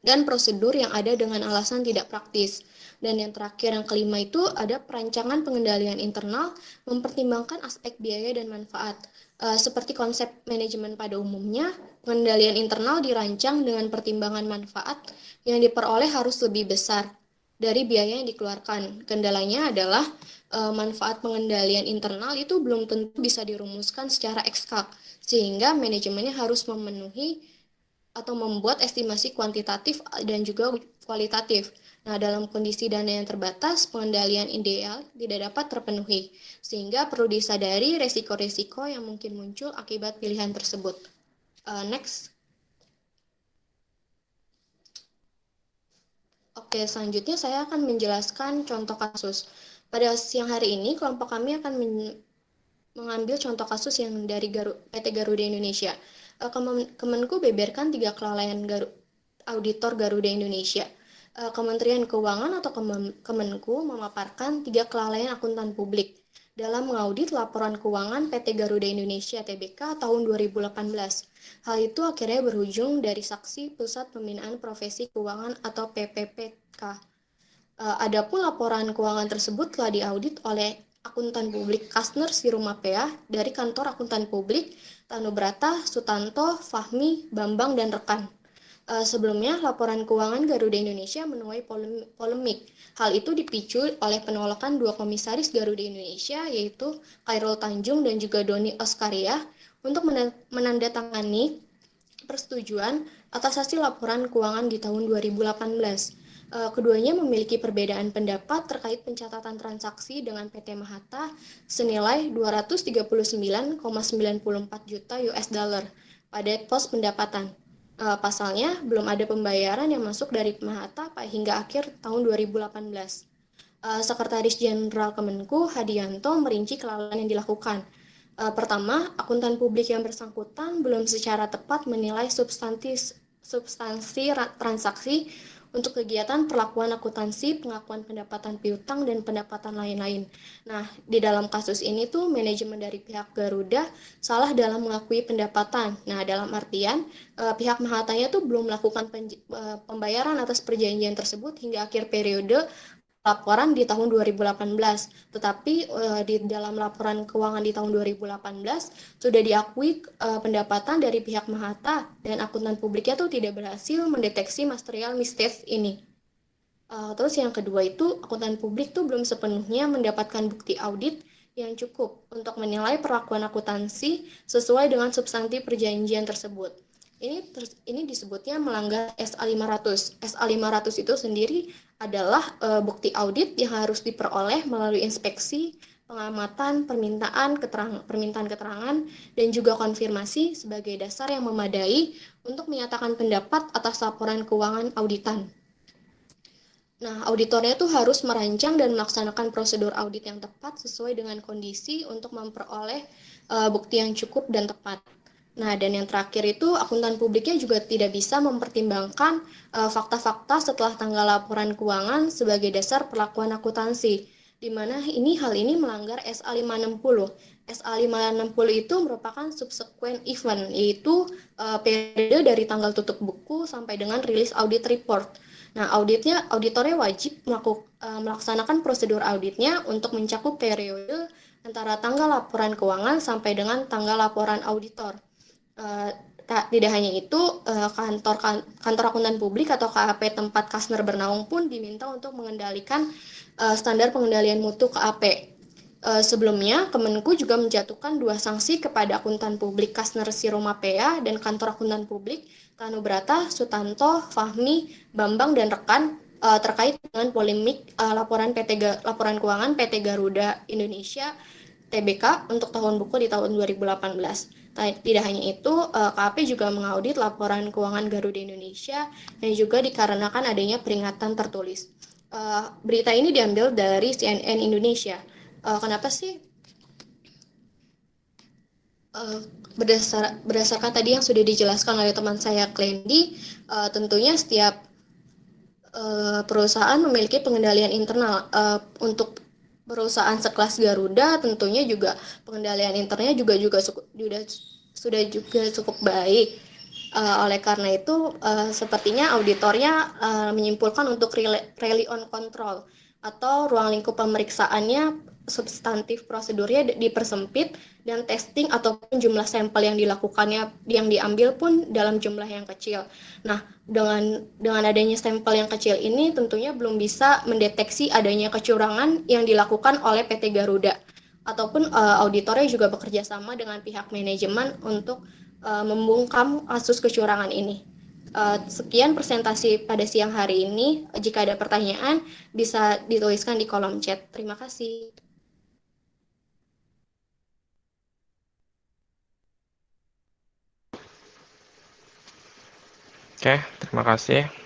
dan prosedur yang ada dengan alasan tidak praktis. Dan yang terakhir, yang kelima itu ada perancangan pengendalian internal mempertimbangkan aspek biaya dan manfaat. Seperti konsep manajemen pada umumnya, pengendalian internal dirancang dengan pertimbangan manfaat yang diperoleh harus lebih besar dari biaya yang dikeluarkan. Kendalanya adalah manfaat pengendalian internal itu belum tentu bisa dirumuskan secara eksak, sehingga manajemennya harus memenuhi atau membuat estimasi kuantitatif dan juga kualitatif. Nah, dalam kondisi dana yang terbatas, pengendalian ideal tidak dapat terpenuhi, sehingga perlu disadari resiko-resiko yang mungkin muncul akibat pilihan tersebut. Next. Oke, selanjutnya saya akan menjelaskan contoh kasus. Pada siang hari ini, kelompok kami akan mengambil contoh kasus yang dari PT Garuda Indonesia. Kemenku beberkan 3 kelalaian auditor Garuda Indonesia. Kementerian Keuangan atau Kemenku memaparkan 3 kelalaian akuntan publik dalam mengaudit laporan keuangan PT Garuda Indonesia Tbk tahun 2018. Hal itu akhirnya berujung dari saksi Pusat Pembinaan Profesi Keuangan atau PPPK. Adapun laporan keuangan tersebut telah diaudit oleh akuntan publik Kastner Sirumapea dari kantor akuntan publik Tanubrata, Sutanto, Fahmi, Bambang, dan rekan. Sebelumnya, laporan keuangan Garuda Indonesia menuai polemik. Hal itu dipicu oleh penolakan dua komisaris Garuda Indonesia, yaitu Khairul Tanjung dan juga Doni Oskaria, untuk menandatangani persetujuan atas hasil laporan keuangan di tahun 2018. Keduanya memiliki perbedaan pendapat terkait pencatatan transaksi dengan PT Mahata senilai 239,94 juta US dollar pada pos pendapatan. Pasalnya, belum ada pembayaran yang masuk dari Mahata hingga akhir tahun 2018. Sekretaris Jenderal Kemenku Hadianto merinci kelalaian yang dilakukan. Pertama, akuntan publik yang bersangkutan belum secara tepat menilai substansi transaksi untuk kegiatan perlakuan akuntansi, pengakuan pendapatan piutang, dan pendapatan lain-lain. Nah, di dalam kasus ini tuh manajemen dari pihak Garuda salah dalam mengakui pendapatan. Nah, dalam artian pihak Mahatanya tuh belum melakukan pembayaran atas perjanjian tersebut hingga akhir periode laporan di tahun 2018, tetapi di dalam laporan keuangan di tahun 2018 sudah diakui pendapatan dari pihak Mahata dan akuntan publiknya tuh tidak berhasil mendeteksi material mistakes ini. Terus yang kedua itu akuntan publik tuh belum sepenuhnya mendapatkan bukti audit yang cukup untuk menilai perlakuan akuntansi sesuai dengan substansi perjanjian tersebut. Ini disebutnya melanggar SA500. SA500 itu sendiri adalah bukti audit yang harus diperoleh melalui inspeksi, pengamatan, permintaan keterangan, dan juga konfirmasi sebagai dasar yang memadai untuk menyatakan pendapat atas laporan keuangan auditan. Nah, auditornya tuh harus merancang dan melaksanakan prosedur audit yang tepat sesuai dengan kondisi untuk memperoleh bukti yang cukup dan tepat. Nah, dan yang terakhir itu akuntan publiknya juga tidak bisa mempertimbangkan fakta-fakta setelah tanggal laporan keuangan sebagai dasar perlakuan akuntansi, di mana hal ini melanggar SA560. SA560 itu merupakan subsequent event, yaitu periode dari tanggal tutup buku sampai dengan rilis audit report. Nah, auditornya wajib melaksanakan prosedur auditnya untuk mencakup periode antara tanggal laporan keuangan sampai dengan tanggal laporan auditor. Tidak hanya itu, kantor akuntan publik atau KAP tempat Kasner bernaung pun diminta untuk mengendalikan standar pengendalian mutu KAP. Sebelumnya, Kemenku juga menjatuhkan 2 sanksi kepada akuntan publik Kasner Siromapea dan kantor akuntan publik Tanubrata, Sutanto, Fahmi, Bambang, dan rekan terkait dengan polemik laporan keuangan PT Garuda Indonesia TBK untuk tahun buku di tahun 2018. Tidak hanya itu, KAP juga mengaudit laporan keuangan Garuda Indonesia yang juga dikarenakan adanya peringatan tertulis. Berita ini diambil dari CNN Indonesia. Kenapa sih? Berdasarkan tadi yang sudah dijelaskan oleh teman saya Klendi, tentunya setiap perusahaan memiliki pengendalian internal. Untuk perusahaan sekelas Garuda tentunya juga pengendalian internalnya sudah cukup baik. Oleh karena itu sepertinya auditornya menyimpulkan untuk rely on control atau ruang lingkup pemeriksaannya substantif prosedurnya dipersempit dan testing ataupun jumlah sampel yang diambil pun dalam jumlah yang kecil. Nah, dengan adanya sampel yang kecil ini tentunya belum bisa mendeteksi adanya kecurangan yang dilakukan oleh PT Garuda ataupun auditornya juga bekerja sama dengan pihak manajemen untuk membungkam kasus kecurangan ini. Sekian presentasi pada siang hari ini. Jika ada pertanyaan bisa dituliskan di kolom chat. Terima kasih. Oke, terima kasih.